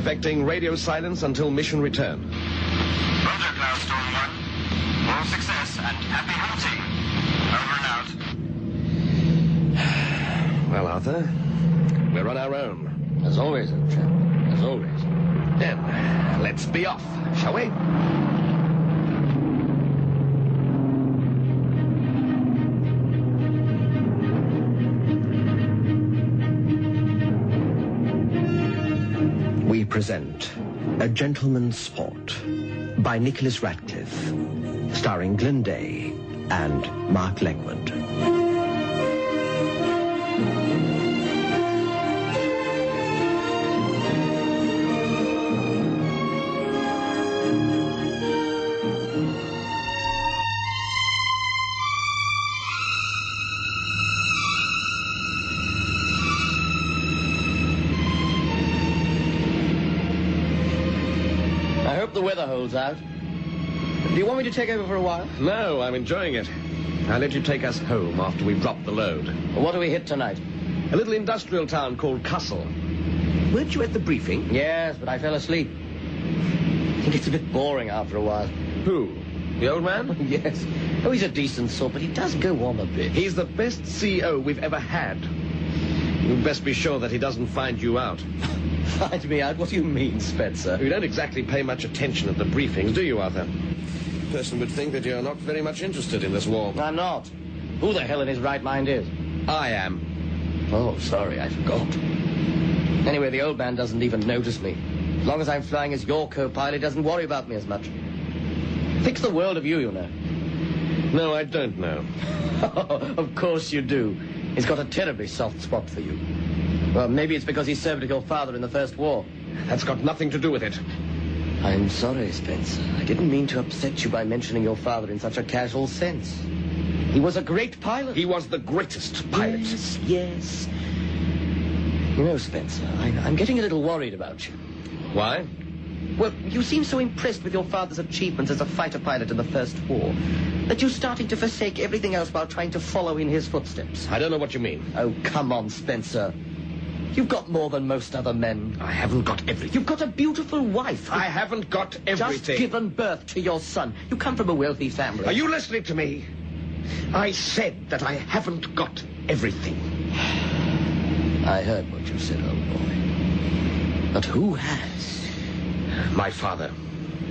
Affecting radio silence until mission return. Roger, Cloudstorm 1. All success and happy hunting. Over and out. Well, Arthur, we're on our own. As always, old chap. As always. Then, let's be off, shall we? We present A Gentleman's Sport by Nicholas Radcliffe, starring Glyn Day and Mark Legwood. The weather holds out. Do you want me to take over for a while? No, I'm enjoying it. I'll let you take us home after we've dropped the load. What do we hit tonight? A little industrial town called Cussel. Weren't you at the briefing? Yes, but I fell asleep. I think it's a bit boring after a while. Who? The old man? Yes. Oh, he's a decent sort, but he does go on a bit. He's the best CEO we've ever had. You'd best be sure that he doesn't find you out. Find me out? What do you mean, Spencer? You don't exactly pay much attention at the briefings, do you, Arthur? A person would think that you're not very much interested in this war. I'm not. Who the hell in his right mind is? I am. Oh, sorry, I forgot. Anyway, the old man doesn't even notice me. As long as I'm flying as your co-pilot, he doesn't worry about me as much. Thinks the world of you, you know. No, I don't know. Of course you do. He's got a terribly soft spot for you. Well, maybe it's because he served with your father in the First War. That's got nothing to do with it. I'm sorry, Spencer. I didn't mean to upset you by mentioning your father in such a casual sense. He was a great pilot. He was the greatest pilot. Yes. You know, Spencer, I'm getting a little worried about you. Why? Well, you seem so impressed with your father's achievements as a fighter pilot in the First War that you're starting to forsake everything else while trying to follow in his footsteps. I don't know what you mean. Oh, come on, Spencer. You've got more than most other men. I haven't got everything. You've got a beautiful wife. I haven't got everything. Just given birth to your son. You come from a wealthy family. Are you listening to me? I said that I haven't got everything. I heard what you said, old boy. But who has? My father.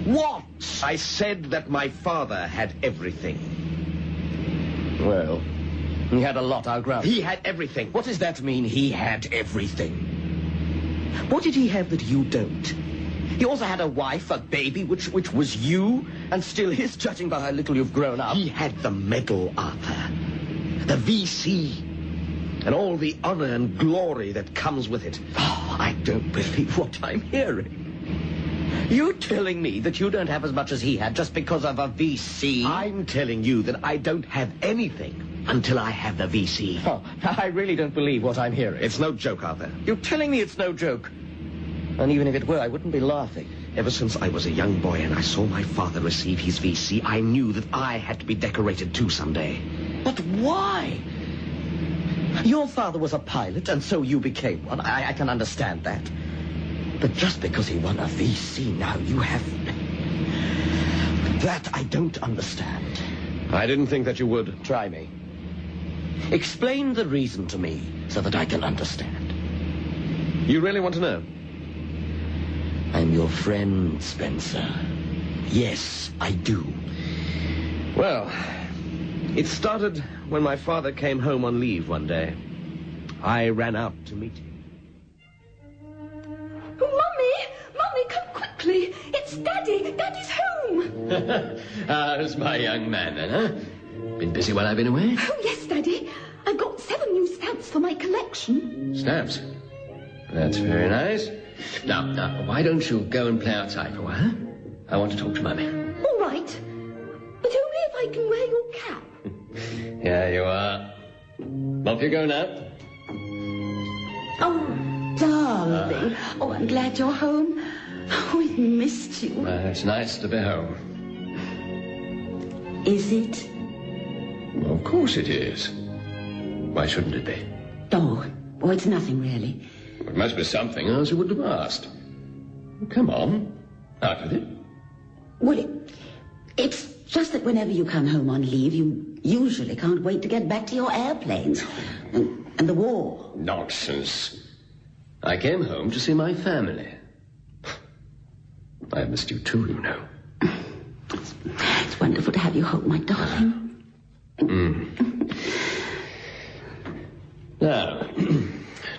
What? I said that my father had everything. Well, he had a lot, I'll grant. He had everything. What does that mean, he had everything? What did he have that you don't? He also had a wife, a baby, which was you, and still is, judging by how little you've grown up. He had the medal, Arthur. The VC. And all the honor and glory that comes with it. Oh, I don't believe what I'm hearing. You're telling me that you don't have as much as he had just because of a VC? I'm telling you that I don't have anything until I have the VC. Oh, I really don't believe what I'm hearing. It's no joke, Arthur. You're telling me it's no joke. And even if it were, I wouldn't be laughing. Ever since I was a young boy and I saw my father receive his VC, I knew that I had to be decorated too someday. But why? Your father was a pilot, and so you became one. I can understand that. But just because he won a VC, now you have... That I don't understand. I didn't think that you would. Try me. Explain the reason to me so that I can understand. You really want to know? I'm your friend, Spencer. Yes, I do. Well, it started when my father came home on leave one day. I ran out to meet him. Mummy, come quickly. It's Daddy. Daddy's home. How's my young man, then, huh? Been busy while I've been away? Oh, yes, Daddy. I've got 7 new stamps for my collection. Stamps? That's very nice. Now, why don't you go and play outside for a while, huh? I want to talk to Mummy. All right. But only if I can wear your cap. Here you are. Off you go now. Oh, darling. Oh, I'm glad you're home. Oh, we've missed you. It's nice to be home. Is it? Well, of course it is. Why shouldn't it be? Oh, it's nothing really. It must be something, else you wouldn't have asked. Come on. Out with it. Well, it's just that whenever you come home on leave, you usually can't wait to get back to your airplanes and the war. Nonsense. I came home to see my family. I missed you too, you know. It's wonderful to have you home, my darling. Now,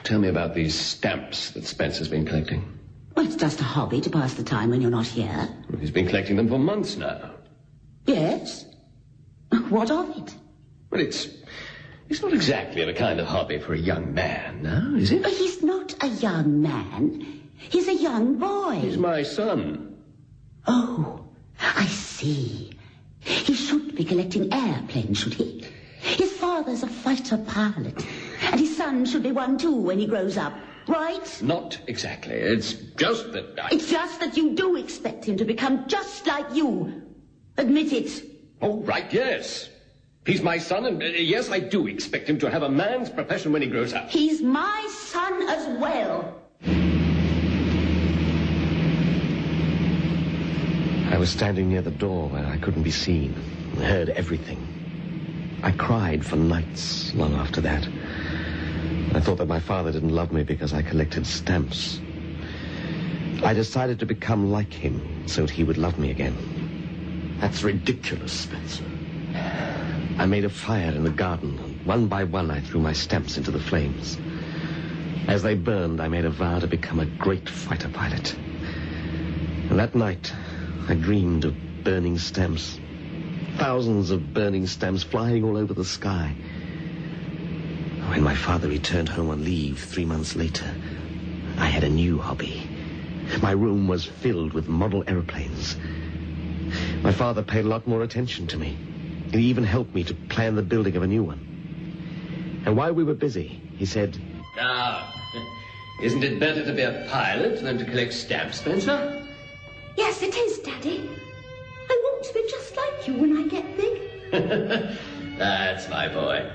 tell me about these stamps that Spencer's been collecting. Well, it's just a hobby to pass the time when you're not here. He's been collecting them for months now. Yes? What of it? Well, it's not exactly the kind of hobby for a young man, no, is it? He's not a young man. He's a young boy. He's my son. Oh, I see. He should be collecting airplanes, should he? His father's a fighter pilot, and his son should be one too when he grows up, right? Not exactly. It's just that It's just that you do expect him to become just like you. Admit it. Oh, right, yes. He's my son, and yes, I do expect him to have a man's profession when he grows up. He's my son as well. I was standing near the door where I couldn't be seen and heard everything. I cried for nights long after that. I thought that my father didn't love me because I collected stamps. I decided to become like him so that he would love me again. That's ridiculous, Spencer. I made a fire in the garden, and one by one I threw my stamps into the flames. As they burned, I made a vow to become a great fighter pilot. And that night, I dreamed of burning stamps. Thousands of burning stamps flying all over the sky. When my father returned home on leave 3 months later, I had a new hobby. My room was filled with model aeroplanes. My father paid a lot more attention to me. He even helped me to plan the building of a new one. And while we were busy, he said, Now, isn't it better to be a pilot than to collect stamps, Spencer? Yes, it is, Daddy. I want to be just like you when I get big. That's my boy.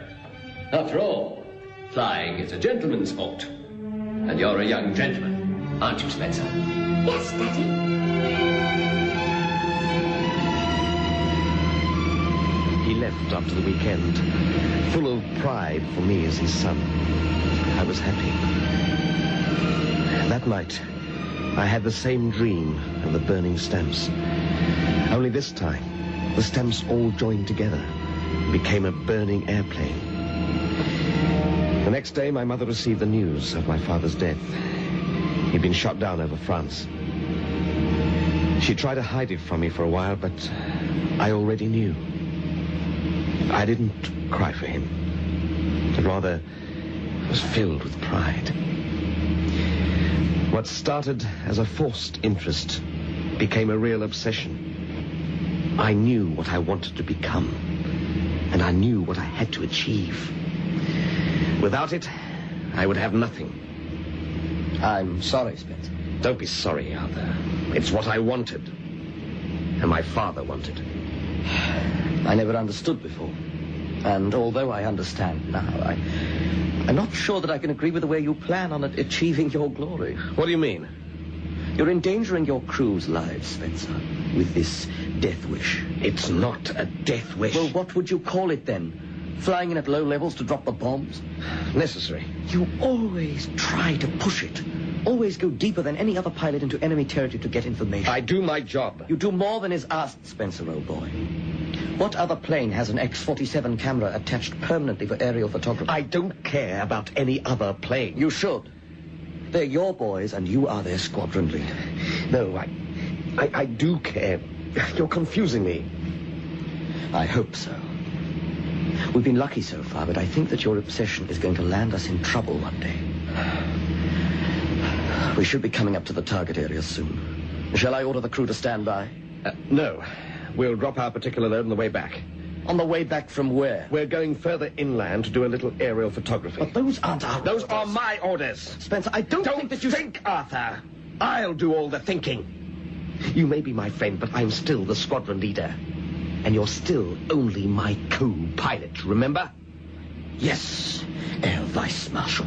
After all, flying is a gentleman's sport. And you're a young gentleman, aren't you, Spencer? Yes, Daddy. He left after the weekend, full of pride for me as his son. I was happy. That night, I had the same dream of the burning stamps. Only this time, the stamps all joined together and became a burning airplane. The next day, my mother received the news of my father's death. He'd been shot down over France. She tried to hide it from me for a while, but I already knew. I didn't cry for him, but rather was filled with pride. What started as a forced interest became a real obsession. I knew what I wanted to become, and I knew what I had to achieve. Without it, I would have nothing. I'm sorry, Spencer. Don't be sorry, Arthur. It's what I wanted, and my father wanted. I never understood before. And although I understand now, I'm not sure that I can agree with the way you plan on achieving your glory. What do you mean? You're endangering your crew's lives, Spencer, with this death wish. It's not a death wish. Well, what would you call it then? Flying in at low levels to drop the bombs? Necessary. You always try to push it. Always go deeper than any other pilot into enemy territory to get information. I do my job. You do more than is asked, Spencer, old boy. What other plane has an X-47 camera attached permanently for aerial photography? I don't care about any other plane. You should. They're your boys, and you are their squadron leader. No, I do care. You're confusing me. I hope so. We've been lucky so far, but I think that your obsession is going to land us in trouble one day. We should be coming up to the target area soon. Shall I order the crew to stand by? No. We'll drop our particular load on the way back. On the way back from where? We're going further inland to do a little aerial photography. But those aren't our Those orders. are my orders. Spencer, I don't think that you... think, Arthur. I'll do all the thinking. You may be my friend, but I'm still the squadron leader. And you're still only my co-pilot, remember? Yes, Air Vice Marshal.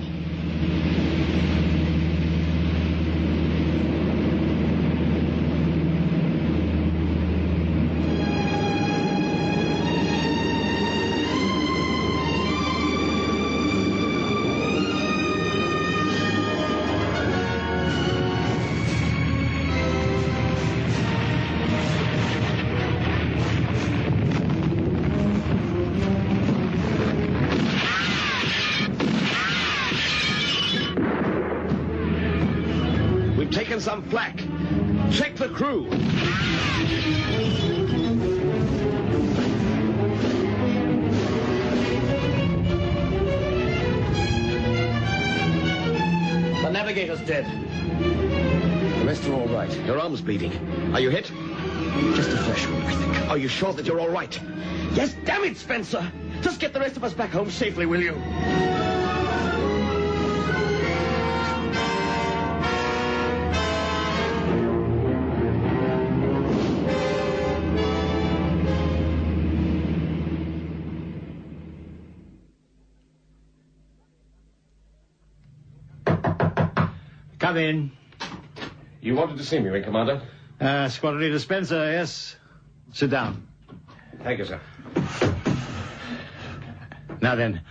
flak. Check the crew. The navigator's dead. The rest are all right. Your arm's bleeding. Are you hit? Just a flesh wound, I think. Are you sure that you're all right? Yes, damn it, Spencer. Just get the rest of us back home safely, will you? Come in. You wanted to see me, Wing Commander? Squadron Leader Spencer, yes. Sit down. Thank you, sir. Now then,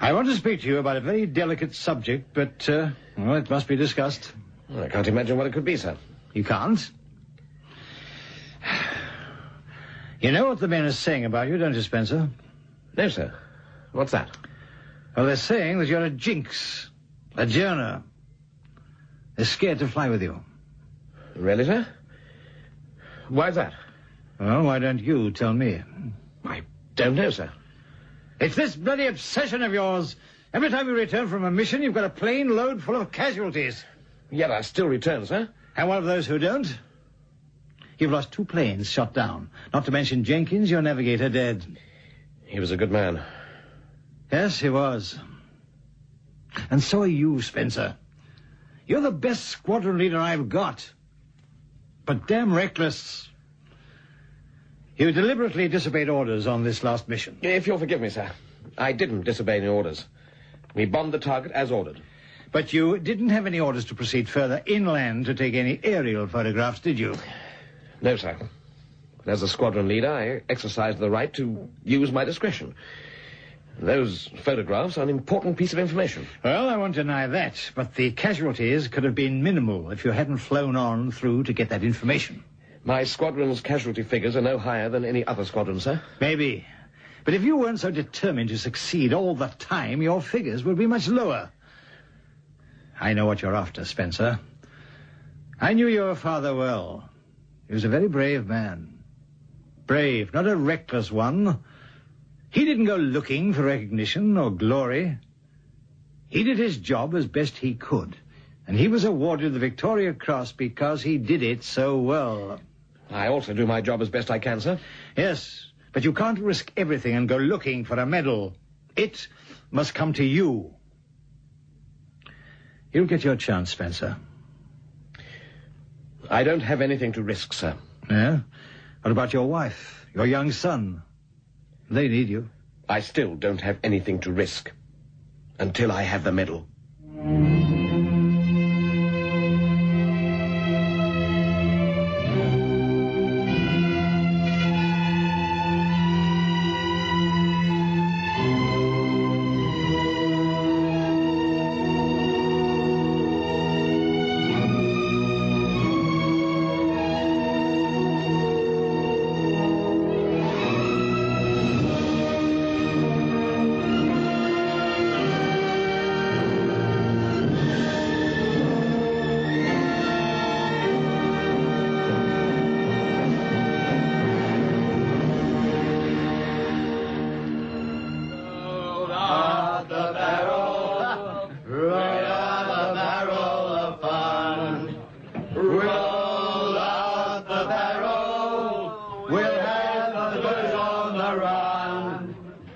I want to speak to you about a very delicate subject, but, well, it must be discussed. Well, I can't imagine what it could be, sir. You can't? You know what the men are saying about you, don't you, Spencer? No, sir. What's that? Well, they're saying that you're a jinx, a journer. They're scared to fly with you. Really, sir? Why's that? Well, why don't you tell me? I don't know, sir. It's this bloody obsession of yours. Every time you return from a mission, you've got a plane load full of casualties. Yet I still return, sir. And one of those who don't? You've lost 2 planes shot down. Not to mention Jenkins, your navigator, dead. He was a good man. Yes, he was. And so are you, Spencer. You're the best squadron leader I've got. But damn reckless. You deliberately disobeyed orders on this last mission. If you'll forgive me, sir, I didn't disobey any orders. We bombed the target as ordered. But you didn't have any orders to proceed further inland to take any aerial photographs, did you? No, sir. But as a squadron leader, I exercised the right to use my discretion. Those photographs are an important piece of information. Well, I won't deny that, but the casualties could have been minimal if you hadn't flown on through to get that information. My squadron's casualty figures are no higher than any other squadron, sir. Maybe. But if you weren't so determined to succeed all the time, your figures would be much lower. I know what you're after, Spencer. I knew your father well. He was a very brave man. Brave, not a reckless one. He didn't go looking for recognition or glory. He did his job as best he could, and he was awarded the Victoria Cross because he did it so well. I also do my job as best I can, sir. Yes, but you can't risk everything and go looking for a medal. It must come to you. You'll get your chance, Spencer. I don't have anything to risk, sir. Yeah? What about your wife, your young son? They need you. I still don't have anything to risk until I have the medal.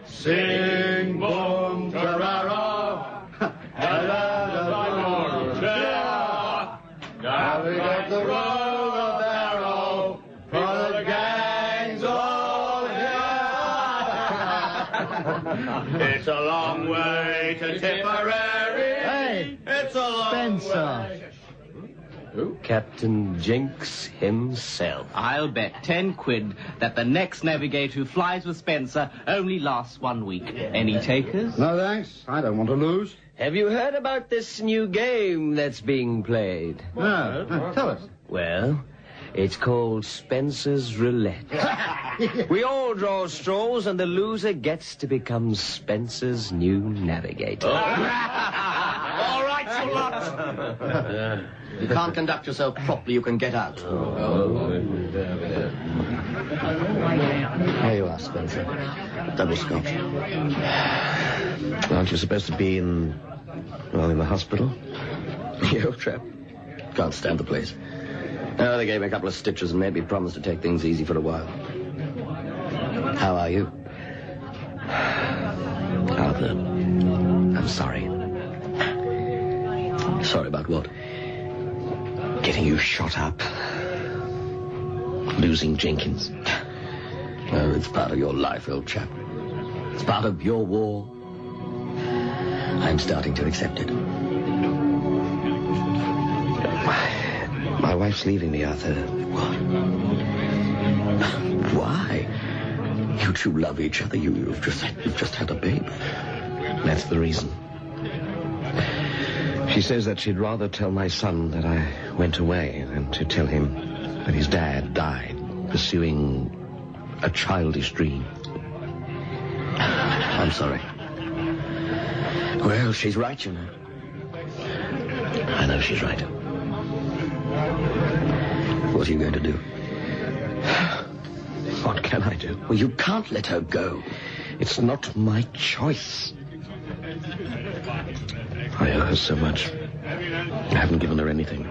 Sing, boom, tarara, navigate the road of Barrow, for the gang's all here. It's a long way to Tipperary. Hey, it's a long Spencer. way. Who? Captain Jinx himself. I'll bet 10 quid that the next navigator who flies with Spencer only lasts 1 week. Any takers? No, thanks. I don't want to lose. Have you heard about this new game that's being played? No. Tell us. Well, it's called Spencer's Roulette. We all draw straws, and the loser gets to become Spencer's new navigator. All right, whole lot. You can't conduct yourself properly, you can get out. Here you are, Spencer. Double scotch. Aren't you supposed to be in the hospital? You old chap. Can't stand the place. Oh, they gave me a couple of stitches and made me promise to take things easy for a while. How are you? Arthur, I'm sorry. Sorry about what? Getting you shot up. Losing Jenkins. Oh, it's part of your life, old chap. It's part of your war. I'm starting to accept it. My wife's leaving me, Arthur. What? Why? You two love each other. You've just had a baby. That's the reason. She says that she'd rather tell my son that I went away than to tell him that his dad died pursuing a childish dream. I'm sorry. Well, she's right, you know. I know she's right. What are you going to do? What can I do? Well, you can't let her go. It's not my choice. I owe her so much. I haven't given her anything.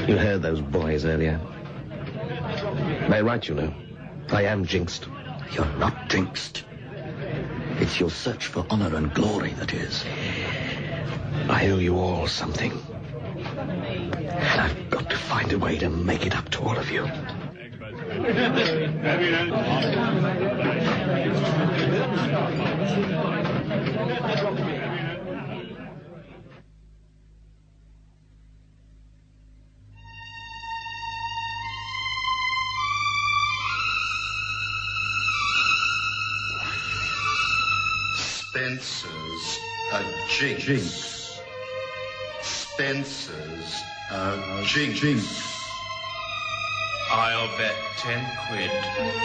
You heard those boys earlier. They're right, you know. I am jinxed. You're not jinxed. It's your search for honor and glory that is. I owe you all something. And I've got to find a way to make it up to all of you. Spencer's a jinx. Spencer's a jinx. I'll bet 10 quid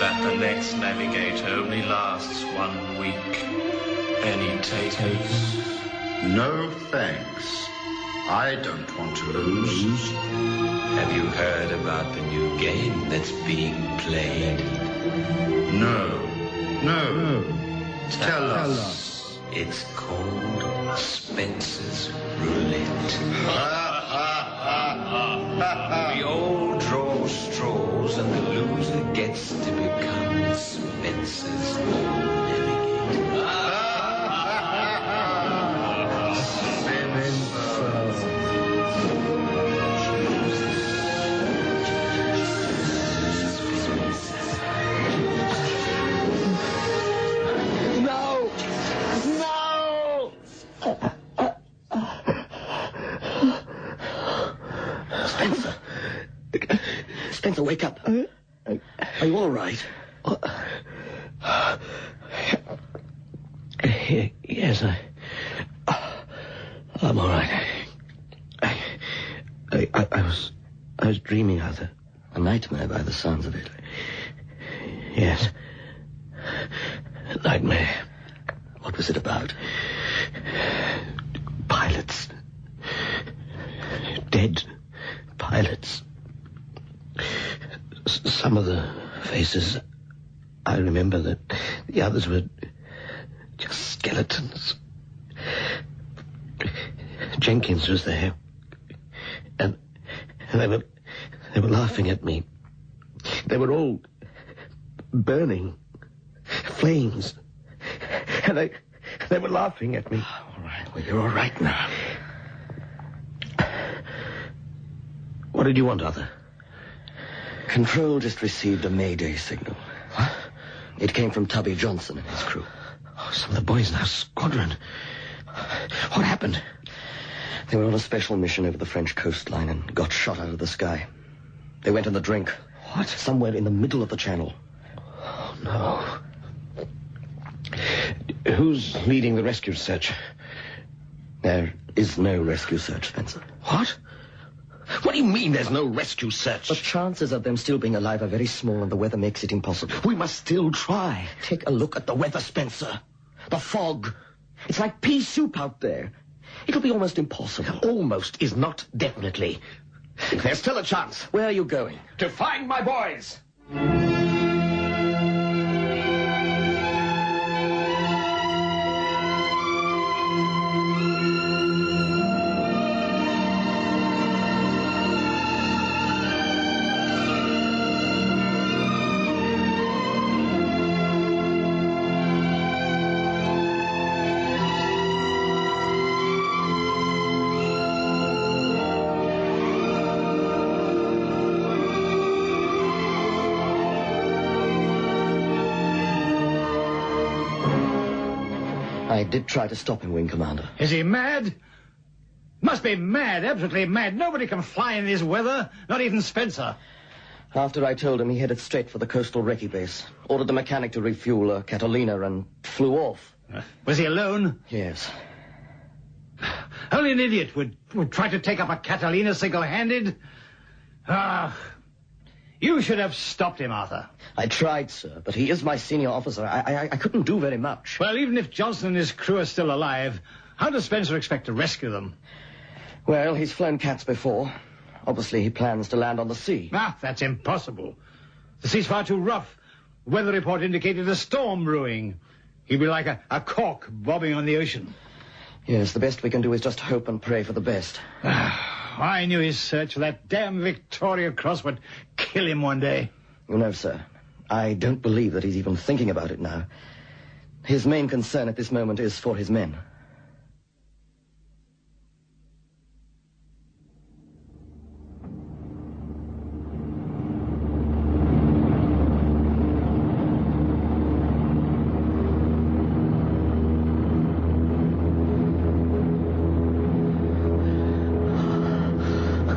that the next navigator only lasts 1 week. Any takers? No thanks. I don't want to lose. Have you heard about the new game that's being played? No. Tell us. It's called Spencer's Roulette. We all draw straws and the loser gets to become Spencer's own navigator. Spencer, wake up. Are you all right? Yes, I'm all right. I was dreaming, Arthur. A nightmare by the sounds of it. Yes. A nightmare. What was it about? Pilots. Dead pilots. Some of the faces I remember, that the others were just skeletons. Jenkins was there, and they were laughing at me. They were all burning flames, and they were laughing at me. All right, well, you're all right now. What did you want, Arthur? Control just received a Mayday signal. What? It came from Tubby Johnson and his crew. Oh, some of the boys in our squadron. What happened? They were on a special mission over the French coastline and got shot out of the sky. They went on the drink. What? Somewhere in the middle of the channel. Oh, no. Who's leading the rescue search? There is no rescue search, Spencer. What? What do you mean there's no rescue search? The chances of them still being alive are very small, and the weather makes it impossible. We must still try. Take a look at the weather, Spencer. The fog. It's like pea soup out there. It'll be almost impossible. Almost is not definitely. There's still a chance. Where are you going? To find my boys. I did try to stop him, Wing Commander. Is he mad? Must be mad, absolutely mad. Nobody can fly in this weather, not even Spencer. After I told him, he headed straight for the coastal recce base, ordered the mechanic to refuel a Catalina, and flew off. Was he alone? Yes. Only an idiot would try to take up a Catalina single-handed. You should have stopped him, Arthur. I tried, sir, but he is my senior officer. I couldn't do very much. Well, even if Johnson and his crew are still alive, how does Spencer expect to rescue them? Well, he's flown cats before. Obviously, he plans to land on the sea. That's impossible. The sea's far too rough. The weather report indicated a storm brewing. He'd be like a cork bobbing on the ocean. Yes, the best we can do is just hope and pray for the best. I knew his search for that damn Victoria Cross would kill him one day. You know, sir, I don't believe that he's even thinking about it now. His main concern at this moment is for his men.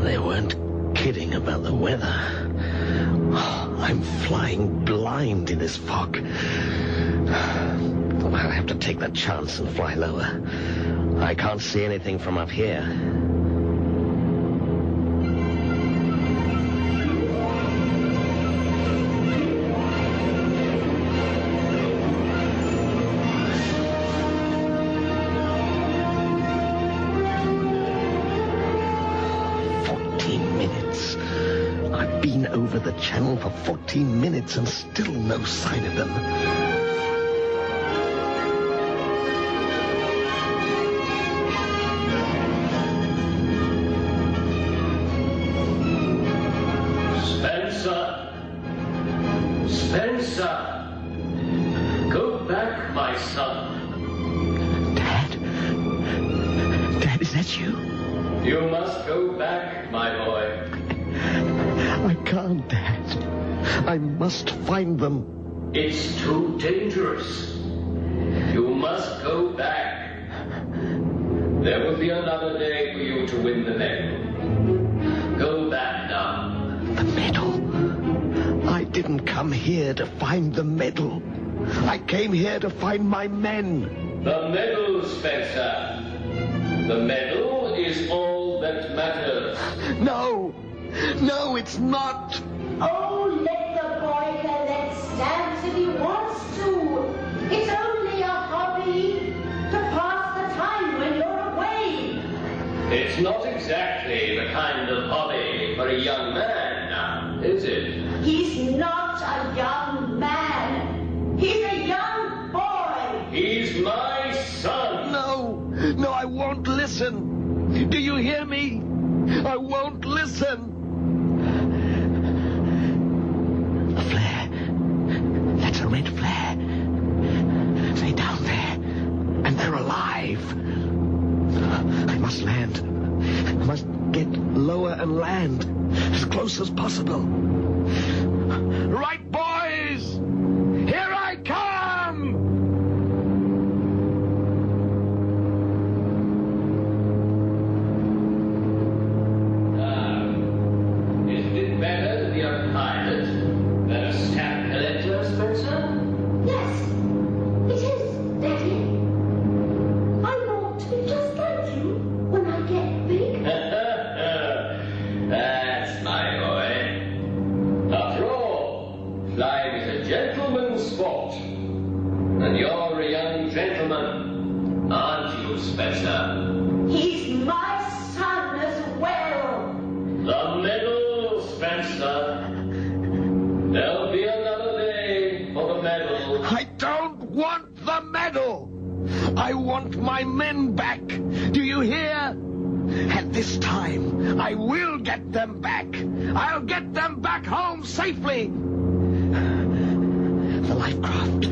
They weren't kidding about the weather. I'm flying blind in this fog. I'll have to take that chance and fly lower. I can't see anything from up here. Over the channel for 14 minutes and still no sign of them. Spencer! Go back, my son. Dad, is that you? You must go back, my boy. I can't, Dad. I must find them. It's too dangerous. You must go back. There will be another day for you to win the medal. Go back now. The medal? I didn't come here to find the medal. I came here to find my men. The medal, Spencer. The medal is all that matters. No, it's not. Oh, let the boy collect stamps if he wants to. It's only a hobby to pass the time when you're away. It's not exactly the kind of hobby for a young man now, is it? He's not a young man. He's a young boy. He's my son. No, I won't listen. Do you hear me? I won't listen. A flare. That's a red flare. They're down there. And they're alive. I must land. I must get lower and land. As close as possible. Right, boys! Here I come! Isn't it better to be a pilot than a stamp collector, Spencer? Yes, it is, Daddy. I want to be just like you when I get big. That's my boy. After all, flying Spencer. There'll be another day for the medal. I don't want the medal. I want my men back. Do you hear? And this time, I will get them back. I'll get them back home safely. The life craft.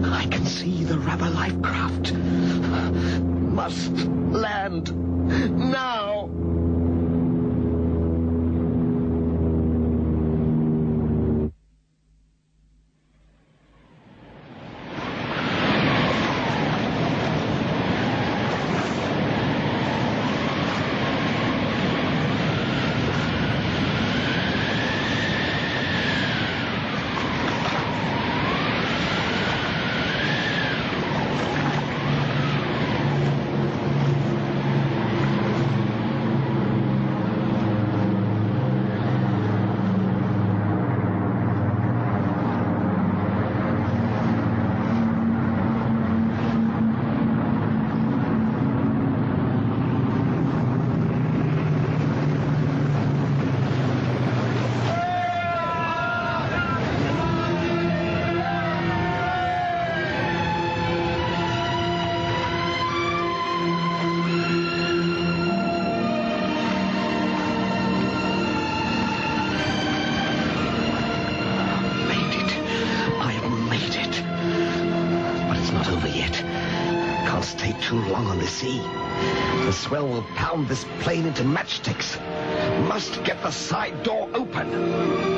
I can see the rubber life craft. Must land now. Sea. The swell will pound this plane into matchsticks. Must get the side door open.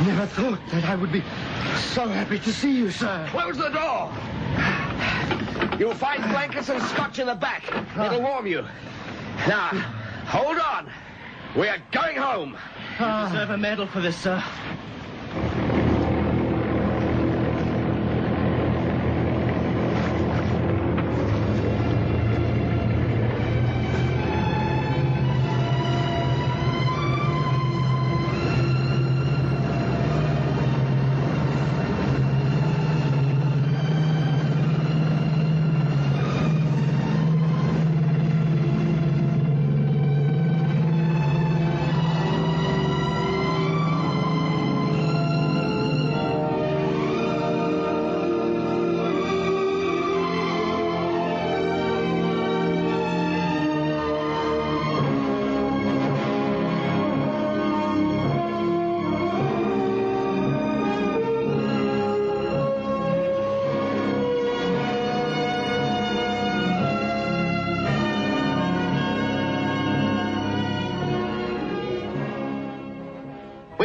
I thought that I would be so happy to see you, sir. Close the door. You'll find blankets and scotch in the back. It'll warm you. Now, hold on. We are going home. You deserve a medal for this, sir.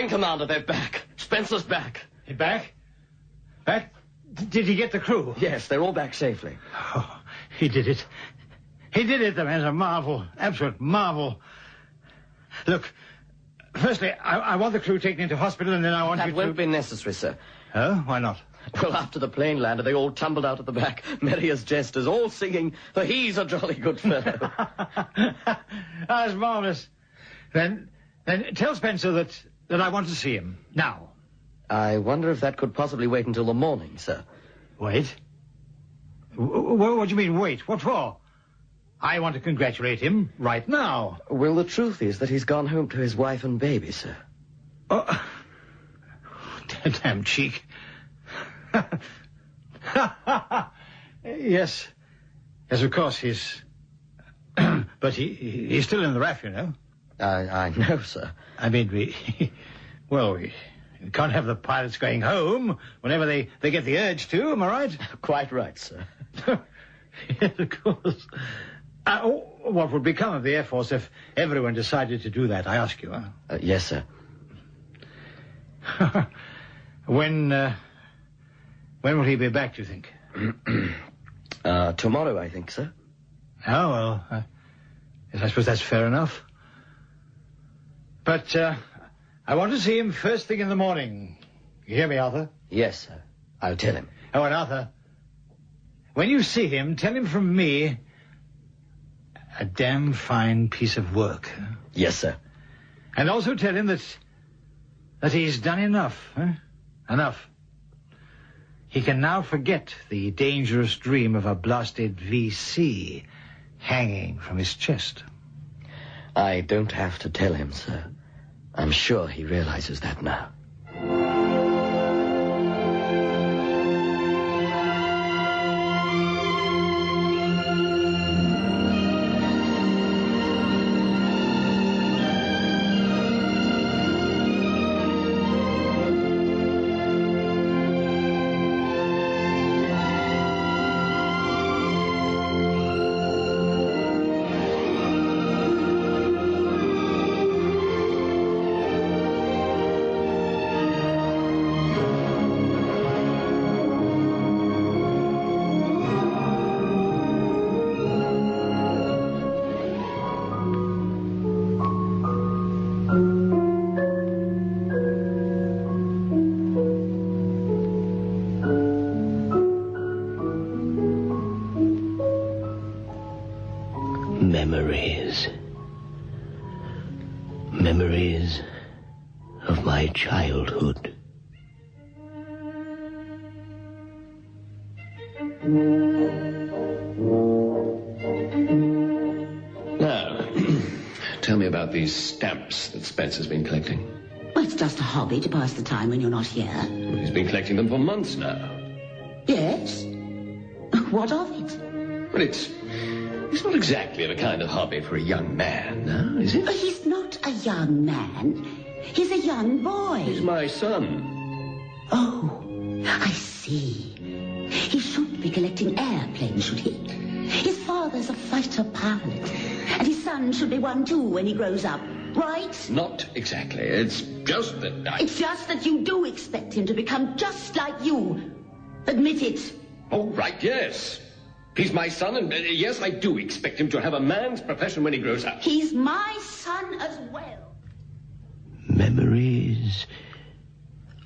Commander, they're back. Spencer's back. He back? Back? Did he get the crew? Yes, they're all back safely. Oh, he did it. He did it. The man's a marvel. Absolute marvel. Look, firstly, I want the crew taken into hospital, and then I want you to... That won't be necessary, sir. Oh? Why not? Well, after the plane landed, they all tumbled out at the back, merry as jesters, all singing, for he's a jolly good fellow. That's marvellous. Then tell Spencer that I want to see him. Now. I wonder if that could possibly wait until the morning, sir. Wait? What do you mean, wait? What for? I want to congratulate him right now. Well, the truth is that he's gone home to his wife and baby, sir. Oh, damn cheek. Yes. Yes, of course, he's... but he's still in the RAF, you know. I know, sir. I mean, we can't have the pilots going home whenever they get the urge to, am I right? Quite right, sir. Yes, of course. What would become of the Air Force if everyone decided to do that, I ask you, huh? Yes, sir. When will he be back, do you think? Tomorrow, I think, sir. Oh, well, Yes, I suppose that's fair enough. But I want to see him first thing in the morning. You hear me, Arthur? Yes, sir. I'll tell him. Oh, and Arthur, when you see him, tell him from me, a damn fine piece of work. Yes, sir. And also tell him that he's done enough. Enough. He can now forget the dangerous dream of a blasted VC hanging from his chest. I don't have to tell him, sir. I'm sure he realizes that now. Memories of my childhood. Now, tell me about these stamps that Spencer's been collecting. Well, it's just a hobby to pass the time when you're not here. Well, he's been collecting them for months now. Yes? What of it? Well, it's not exactly the kind of hobby for a young man, no, is it? He's not a young man. He's a young boy. He's my son. Oh, I see. He should be collecting airplanes, should he? His father's a fighter pilot, and his son should be one too when he grows up, right? Not exactly. It's just that It's just that you do expect him to become just like you. Admit it. Oh, right, yes. He's my son, and yes, I do expect him to have a man's profession when he grows up. He's my son as well. Memories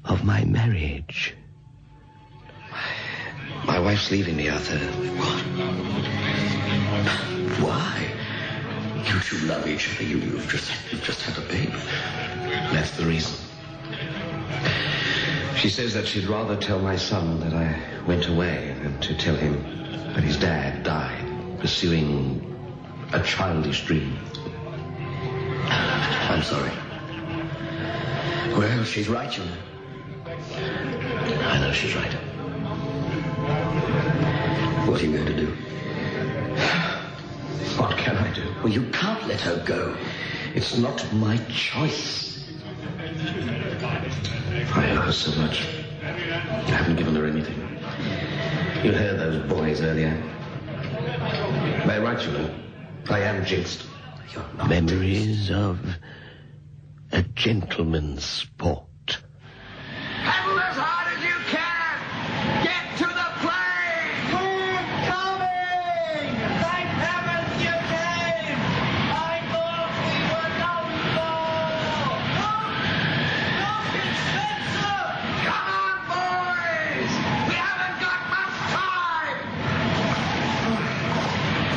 of my marriage. My wife's leaving me, Arthur. What? Why? You two love each other. You've just had a baby. That's the reason. She says that she'd rather tell my son that I went away than to tell him that his dad died pursuing a childish dream. I'm sorry. Well, she's right, you know. I know she's right. What are you going to do? What can I do? Well, you can't let her go. It's not my choice. I owe her so much. I haven't given her anything. You heard those boys earlier. They're right, you know. I am jinxed. You're not. Memories of a gentleman's sport. Pedal as hard as you can! Get to the plane! We're coming! Thank heavens you came! I thought we were done for! Look! It's Spencer! Come on, boys! We haven't got much time!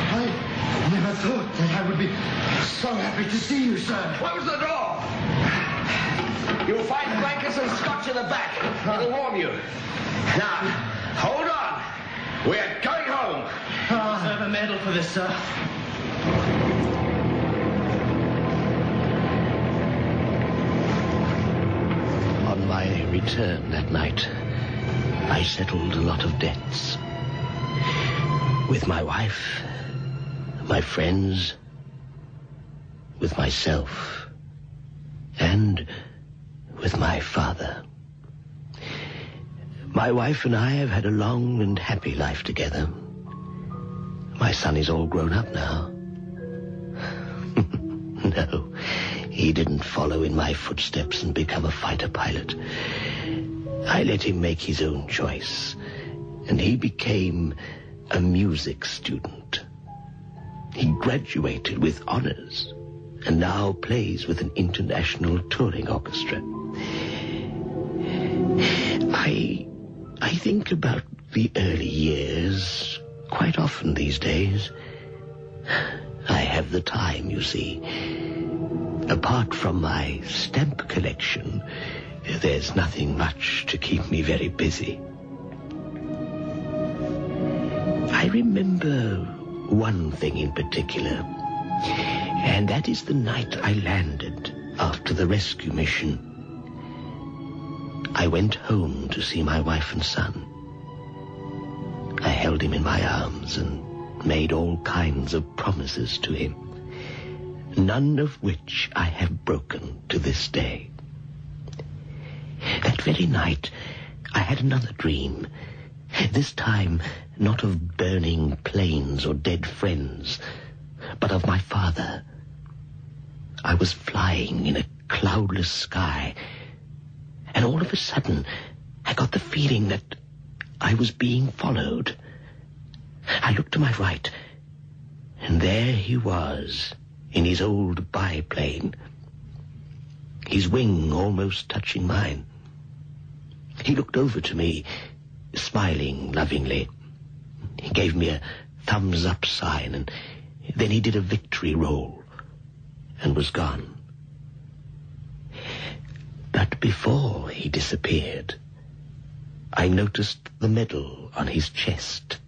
I never thought that I would be so happy to see you, sir. Close the door! You'll find blankets and scotch in the back. It'll warm you. Now, hold on. We're going home. I have a medal for this, sir. On my return that night, I settled a lot of debts. With my wife, my friends, with myself, and with my father. My wife and I have had a long and happy life together. My son is all grown up now. No, he didn't follow in my footsteps and become a fighter pilot. I let him make his own choice, and he became a music student. He graduated with honors and now plays with an international touring orchestra. I think about the early years quite often these days. I have the time, you see. Apart from my stamp collection, there's nothing much to keep me very busy. I remember one thing in particular, and that is the night I landed after the rescue mission. I went home to see my wife and son. I held him in my arms and made all kinds of promises to him, none of which I have broken to this day. That very night, I had another dream, this time not of burning planes or dead friends, but of my father. I was flying in a cloudless sky, and all of a sudden, I got the feeling that I was being followed. I looked to my right, and there he was, in his old biplane, his wing almost touching mine. He looked over to me, smiling lovingly. He gave me a thumbs-up sign, and then he did a victory roll and was gone. But before he disappeared, I noticed the medal on his chest,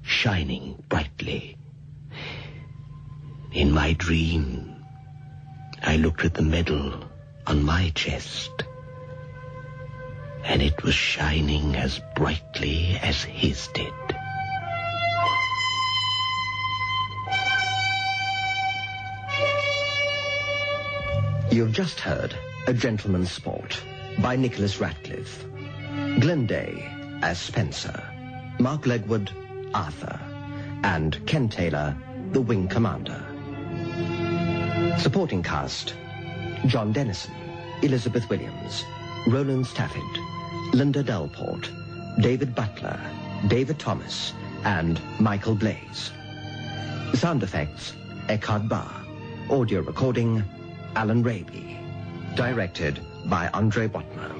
shining brightly. In my dream, I looked at the medal on my chest, and it was shining as brightly as his did. You've just heard A Gentleman's Sport by Nicholas Ratcliffe. Glenday as Spencer, Mark Legwood, Arthur, and Ken Taylor, the Wing Commander. Supporting cast: John Dennison, Elizabeth Williams, Roland Stafford, Linda Delport, David Butler, David Thomas, and Michael Blaze. Sound effects: Eckhard Barr. Audio recording: Alan Raby. Directed by Andre Watner.